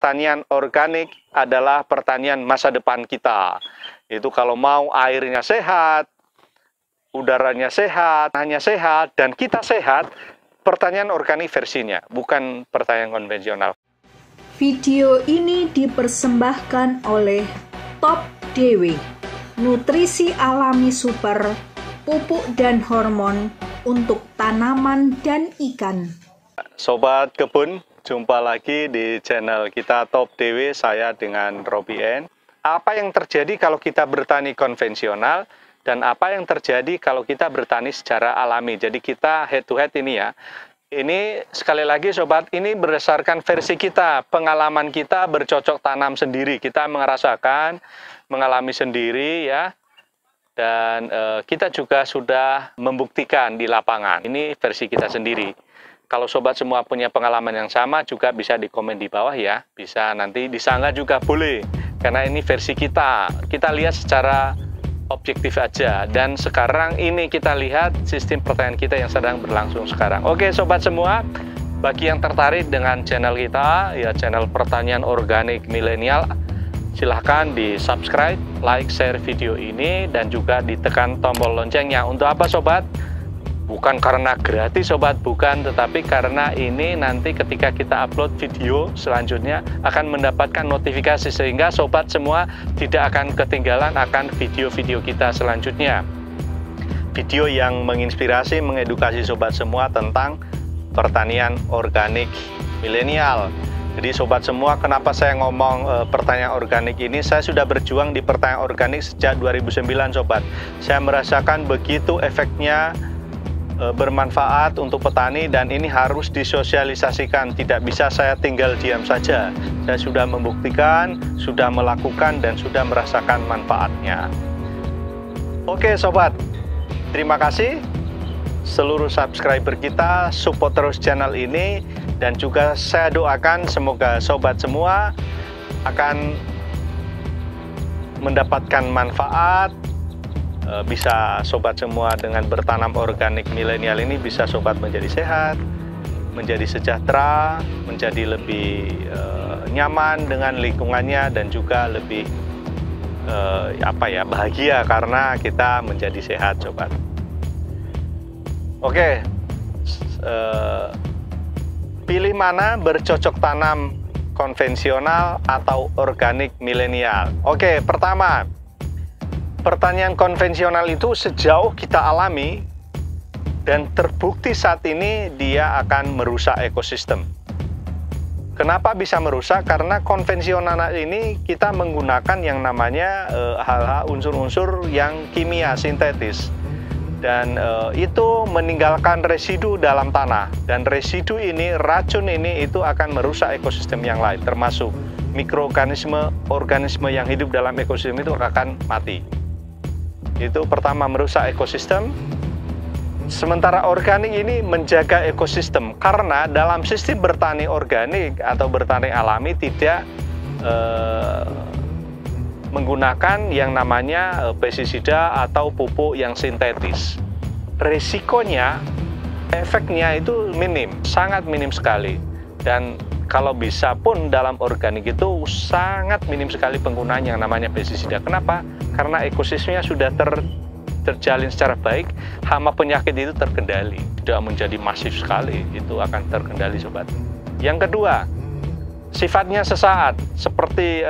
pertanian organik adalah pertanian masa depan kita. Itu kalau mau airnya sehat, udaranya sehat, tanahnya sehat, dan kita sehat, pertanian organik versinya, bukan pertanian konvensional. Video ini dipersembahkan oleh Top DW, nutrisi alami super, pupuk dan hormon untuk tanaman dan ikan. Sobat kebun, jumpa lagi di channel kita Top DW, saya dengan Robi N. Apa yang terjadi kalau kita bertani konvensional dan apa yang terjadi kalau kita bertani secara alami? Jadi kita head to head ini ya. Ini sekali lagi sobat, ini berdasarkan versi kita, pengalaman kita bercocok tanam sendiri. Kita merasakan, mengalami sendiri ya. Dan kita juga sudah membuktikan di lapangan. Ini versi kita sendiri. Kalau sobat semua punya pengalaman yang sama juga bisa di komen di bawah ya. Bisa nanti disanggah juga boleh. Karena ini versi kita. Kita lihat secara objektif aja. Dan sekarang ini kita lihat sistem pertanian kita yang sedang berlangsung sekarang. Oke sobat semua, bagi yang tertarik dengan channel kita, ya channel pertanian organik milenial, silahkan di subscribe, like, share video ini, dan juga ditekan tombol loncengnya. Untuk apa sobat? Bukan karena gratis sobat, bukan, tetapi karena ini nanti ketika kita upload video selanjutnya akan mendapatkan notifikasi, sehingga sobat semua tidak akan ketinggalan akan video-video kita selanjutnya. Video yang menginspirasi, mengedukasi sobat semua tentang pertanian organik milenial. Jadi sobat semua, kenapa saya ngomong pertanian organik ini? Saya sudah berjuang di pertanian organik sejak 2009 sobat. Saya merasakan begitu efeknya bermanfaat untuk petani, dan ini harus disosialisasikan. Tidak bisa saya tinggal diam saja. Saya sudah membuktikan, sudah melakukan, dan sudah merasakan manfaatnya. Oke sobat, terima kasih seluruh subscriber kita, support terus channel ini, dan juga saya doakan semoga sobat semua akan mendapatkan manfaat. Bisa sobat semua dengan bertanam organik milenial ini, bisa sobat menjadi sehat, menjadi sejahtera, menjadi lebih nyaman dengan lingkungannya, dan juga lebih bahagia karena kita menjadi sehat sobat. Oke, pilih mana, bercocok tanam konvensional atau organik milenial? Oke, pertama, pertanian konvensional itu sejauh kita alami dan terbukti saat ini dia akan merusak ekosistem. Kenapa bisa merusak? Karena konvensional ini kita menggunakan yang namanya hal-hal unsur-unsur yang kimia sintetis, dan itu meninggalkan residu dalam tanah, dan residu ini, racun ini itu akan merusak ekosistem yang lain, termasuk mikroorganisme, organisme yang hidup dalam ekosistem itu akan mati. Itu pertama, merusak ekosistem. Sementara organik ini menjaga ekosistem, karena dalam sistem bertani organik atau bertani alami tidak menggunakan yang namanya pestisida atau pupuk yang sintetis. Resikonya, efeknya itu minim, sangat minim sekali. Dan kalau bisa pun dalam organik itu sangat minim sekali penggunaan yang namanya pestisida. Kenapa? Karena ekosistemnya sudah terjalin secara baik, hama penyakit itu terkendali, tidak menjadi masif sekali, itu akan terkendali sobat. Yang kedua, sifatnya sesaat, seperti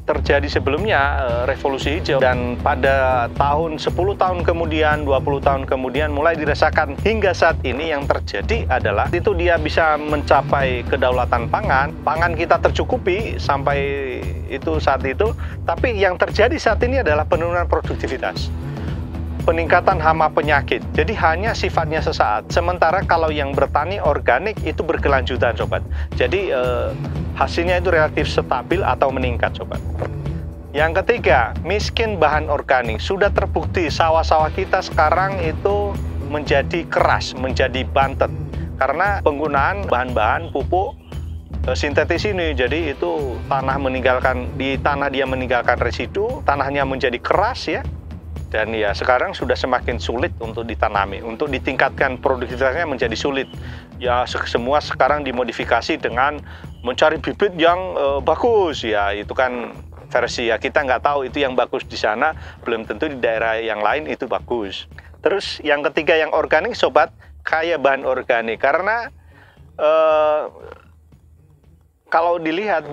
terjadi sebelumnya revolusi hijau, dan pada tahun 10 tahun kemudian, 20 tahun kemudian mulai dirasakan hingga saat ini. Yang terjadi adalah itu dia bisa mencapai kedaulatan pangan, pangan kita tercukupi sampai itu saat itu, tapi yang terjadi saat ini adalah penurunan produktivitas, peningkatan hama penyakit. Jadi hanya sifatnya sesaat. Sementara kalau yang bertani organik itu berkelanjutan sobat. Jadi hasilnya itu relatif stabil atau meningkat sobat. Yang ketiga, miskin bahan organik. Sudah terbukti sawah-sawah kita sekarang itu menjadi keras, menjadi bantet, karena penggunaan bahan-bahan pupuk sintetis ini. Jadi itu tanah meninggalkan, di tanah dia meninggalkan residu, tanahnya menjadi keras ya. Dan ya sekarang sudah semakin sulit untuk ditanami, untuk ditingkatkan produktivitasnya menjadi sulit. Ya semua sekarang dimodifikasi dengan mencari bibit yang bagus ya, itu kan versi ya, kita nggak tahu itu yang bagus di sana, belum tentu di daerah yang lain itu bagus. Terus yang ketiga yang organik sobat, kaya bahan organik, karena kalau dilihat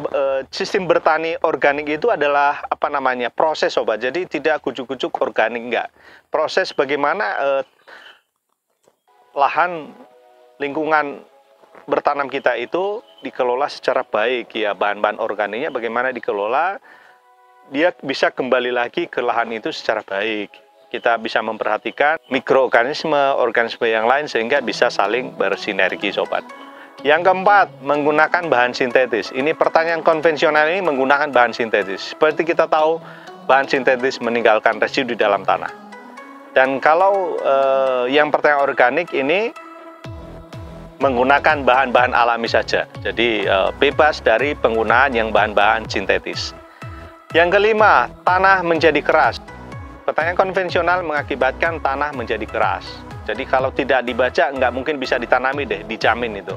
sistem bertani organik itu adalah apa namanya, proses sobat, jadi tidak kucuk-kucuk organik, enggak. Proses bagaimana lahan lingkungan bertanam kita itu dikelola secara baik ya, bahan-bahan organiknya bagaimana dikelola, dia bisa kembali lagi ke lahan itu secara baik. Kita bisa memperhatikan mikroorganisme, organisme yang lain sehingga bisa saling bersinergi sobat. Yang keempat, menggunakan bahan sintetis. Ini pertanian konvensional ini menggunakan bahan sintetis. Seperti kita tahu, bahan sintetis meninggalkan residu di dalam tanah. Dan kalau yang pertanian organik ini menggunakan bahan-bahan alami saja. Jadi bebas dari penggunaan yang bahan-bahan sintetis. Yang kelima, tanah menjadi keras. Pertanian konvensional mengakibatkan tanah menjadi keras. Jadi kalau tidak dibaca, nggak mungkin bisa ditanami deh, dijamin itu.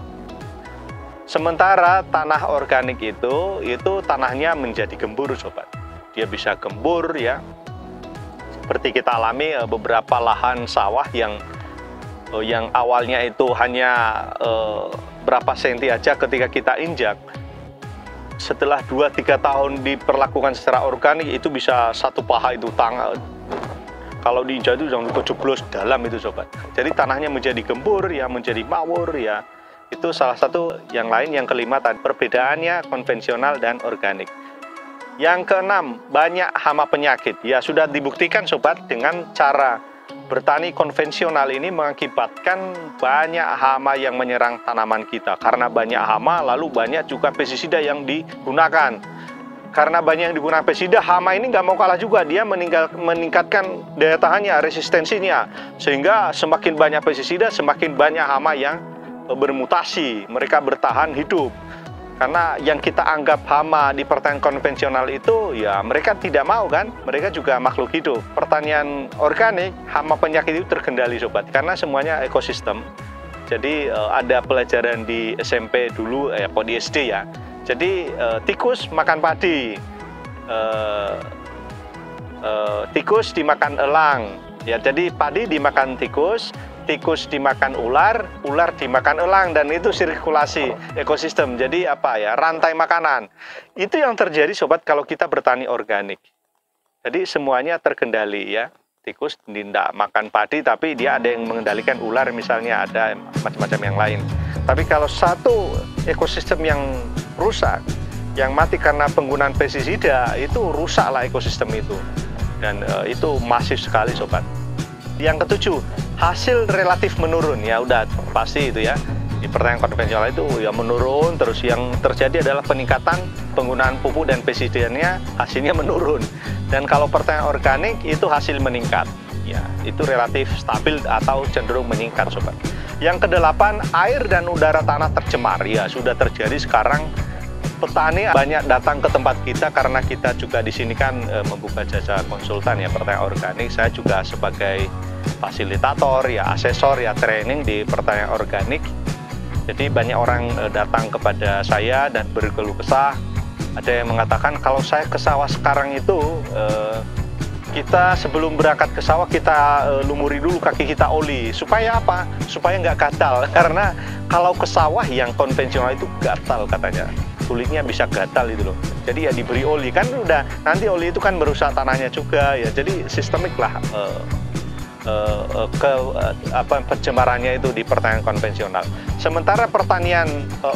Sementara tanah organik itu tanahnya menjadi gembur sobat. Dia bisa gembur ya. Seperti kita alami beberapa lahan sawah yang awalnya itu hanya berapa senti aja, ketika kita injak, setelah 2-3 tahun diperlakukan secara organik itu bisa satu paha itu tangan. Kalau diinjak itu jangan kejeblos dalam itu sobat. Jadi tanahnya menjadi gembur ya, menjadi mawur ya. Itu salah satu. Yang lain, yang kelima tadi, perbedaannya konvensional dan organik. Yang keenam, banyak hama penyakit. Ya sudah dibuktikan sobat, dengan cara bertani konvensional ini mengakibatkan banyak hama yang menyerang tanaman kita. Karena banyak hama, lalu banyak juga pestisida yang digunakan. Karena banyak yang digunakan pestisida, hama ini nggak mau kalah juga. Dia meningkatkan daya tahannya, resistensinya. Sehingga semakin banyak pestisida, semakin banyak hama yang bermutasi, mereka bertahan hidup. Karena yang kita anggap hama di pertanian konvensional itu ya mereka tidak mau kan, mereka juga makhluk hidup. Pertanian organik, hama penyakit itu terkendali sobat, karena semuanya ekosistem. Jadi ada pelajaran di SMP dulu, di SD ya. Jadi tikus makan padi, tikus dimakan elang ya, jadi padi dimakan tikus, tikus dimakan ular, ular dimakan elang, dan itu sirkulasi ekosistem. Jadi apa ya, rantai makanan. Itu yang terjadi sobat kalau kita bertani organik. Jadi semuanya terkendali ya. Tikus tidak makan padi, tapi dia ada yang mengendalikan ular misalnya, ada macam-macam yang lain. Tapi kalau satu ekosistem yang rusak, yang mati karena penggunaan pestisida, itu rusaklah ekosistem itu. Dan itu masif sekali sobat. Yang ketujuh, hasil relatif menurun ya, udah pasti itu ya. Di pertanian konvensional itu ya menurun terus, yang terjadi adalah peningkatan penggunaan pupuk dan pestisidanya, hasilnya menurun. Dan kalau pertanian organik itu hasil meningkat. Ya, itu relatif stabil atau cenderung meningkat sobat. Yang kedelapan, air dan udara tanah tercemar. Ya, sudah terjadi sekarang. Petani banyak datang ke tempat kita karena kita juga di sini kan membuka jasa konsultan ya pertanian organik. Saya juga sebagai fasilitator ya, asesor ya, training di pertanian organik. Jadi banyak orang datang kepada saya dan berkeluh kesah. Ada yang mengatakan kalau saya ke sawah sekarang itu kita sebelum berangkat ke sawah kita lumuri dulu kaki kita oli. Supaya apa? Supaya nggak gatal. Karena kalau ke sawah yang konvensional itu gatal katanya. Kulitnya bisa gatal itu loh. Jadi ya diberi oli, kan udah nanti oli itu kan merusak tanahnya juga ya. Jadi sistemik lah pencemarannya itu di pertanian konvensional. Sementara pertanian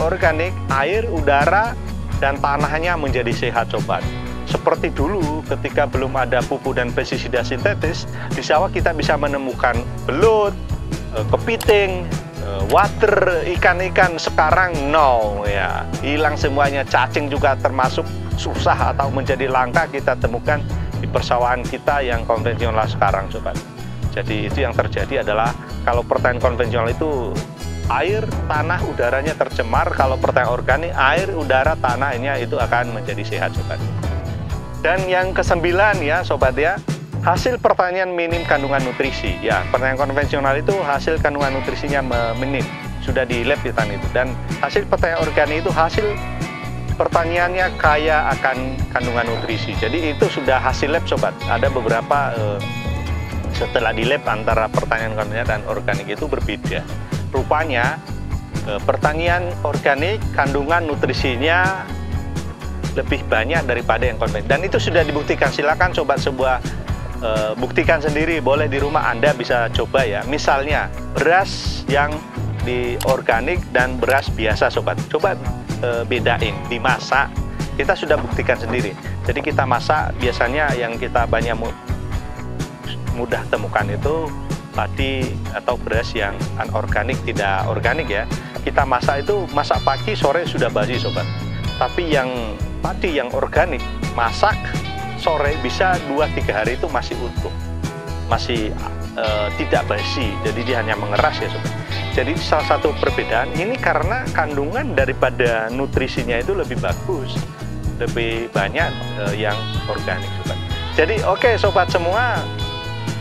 organik, air, udara, dan tanahnya menjadi sehat sobat. Seperti dulu ketika belum ada pupuk dan pestisida sintetis, di sawah kita bisa menemukan belut, kepiting, water, ikan-ikan. Sekarang no ya, hilang semuanya. Cacing juga termasuk susah atau menjadi langka kita temukan di persawahan kita yang konvensional sekarang sobat. Jadi itu yang terjadi adalah kalau pertanian konvensional itu air, tanah, udaranya tercemar. Kalau pertanian organik, air, udara, tanahnya itu akan menjadi sehat sobat. Dan yang kesembilan ya sobat ya, hasil pertanian minim kandungan nutrisi. Ya, pertanian konvensional itu hasil kandungan nutrisinya minim, sudah di lab di tanah itu. Dan hasil pertanian organik itu hasil pertaniannya kaya akan kandungan nutrisi. Jadi itu sudah hasil lab sobat. Ada beberapa setelah di lab antara pertanian konvensional dan organik itu berbeda. Rupanya pertanian organik kandungan nutrisinya lebih banyak daripada yang konvensional. Dan itu sudah dibuktikan. Silakan sobat buktikan sendiri, boleh di rumah Anda bisa coba ya. Misalnya beras yang di organik dan beras biasa sobat, coba bedain, dimasak, kita sudah buktikan sendiri. Jadi kita masak, biasanya yang kita banyak mudah temukan itu padi atau beras yang anorganik, tidak organik ya. Kita masak itu, masak pagi sore sudah basi sobat. Tapi yang padi yang organik, masak sore bisa 2-3 hari itu masih utuh, masih tidak basi, jadi dia hanya mengeras ya sobat. Jadi salah satu perbedaan ini karena kandungan daripada nutrisinya itu lebih bagus, lebih banyak yang organik sobat. Jadi oke, sobat semua,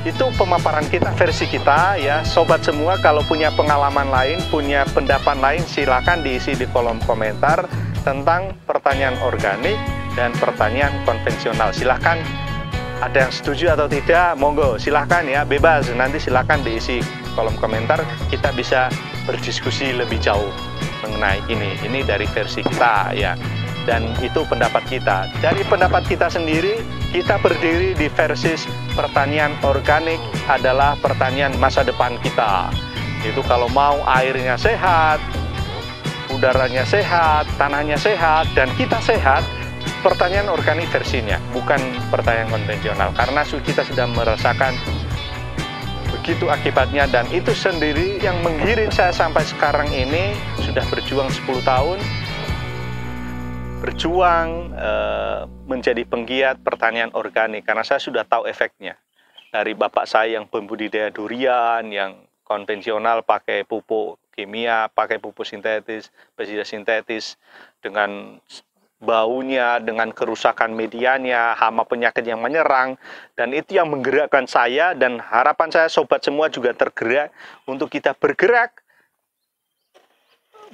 itu pemaparan kita, versi kita ya. Sobat semua kalau punya pengalaman lain, punya pendapat lain, silakan diisi di kolom komentar tentang pertanian organik dan pertanian konvensional. Silahkan, ada yang setuju atau tidak, monggo silahkan ya, bebas. Nanti silahkan diisi kolom komentar, kita bisa berdiskusi lebih jauh mengenai ini. Ini dari versi kita ya, dan itu pendapat kita. Dari pendapat kita sendiri, kita berdiri di versi pertanian organik adalah pertanian masa depan kita. Itu kalau mau airnya sehat, udaranya sehat, tanahnya sehat, dan kita sehat, pertanian organik versinya, bukan pertanian konvensional. Karena kita sudah merasakan begitu akibatnya, dan itu sendiri yang menggiring saya sampai sekarang ini. Sudah berjuang 10 tahun, berjuang menjadi penggiat pertanian organik, karena saya sudah tahu efeknya. Dari bapak saya yang pembudidaya durian, yang konvensional pakai pupuk kimia, pakai pupuk sintetis, pestisida sintetis, dengan baunya, dengan kerusakan medianya, hama penyakit yang menyerang, dan itu yang menggerakkan saya, dan harapan saya sobat semua juga tergerak untuk kita bergerak,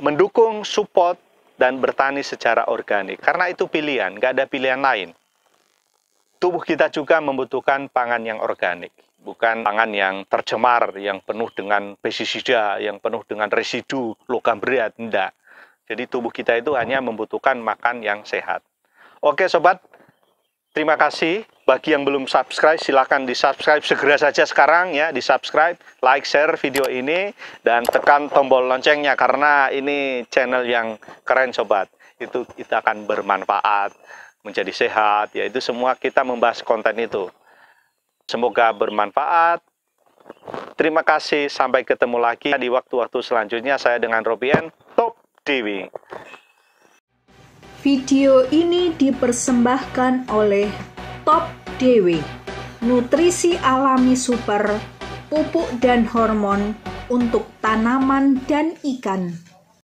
mendukung, support, dan bertani secara organik. Karena itu pilihan, nggak ada pilihan lain. Tubuh kita juga membutuhkan pangan yang organik, bukan pangan yang tercemar, yang penuh dengan pestisida, yang penuh dengan residu logam berat, enggak. Jadi tubuh kita itu hanya membutuhkan makan yang sehat. Oke sobat, terima kasih. Bagi yang belum subscribe, silahkan di-subscribe segera saja sekarang ya. Di-subscribe, like, share video ini, dan tekan tombol loncengnya, karena ini channel yang keren sobat. Itu kita akan bermanfaat, menjadi sehat, yaitu semua kita membahas konten itu. Semoga bermanfaat. Terima kasih, sampai ketemu lagi di waktu-waktu selanjutnya. Saya dengan Robien, Top TV. Video ini dipersembahkan oleh Top DW, nutrisi alami super, pupuk dan hormon untuk tanaman dan ikan.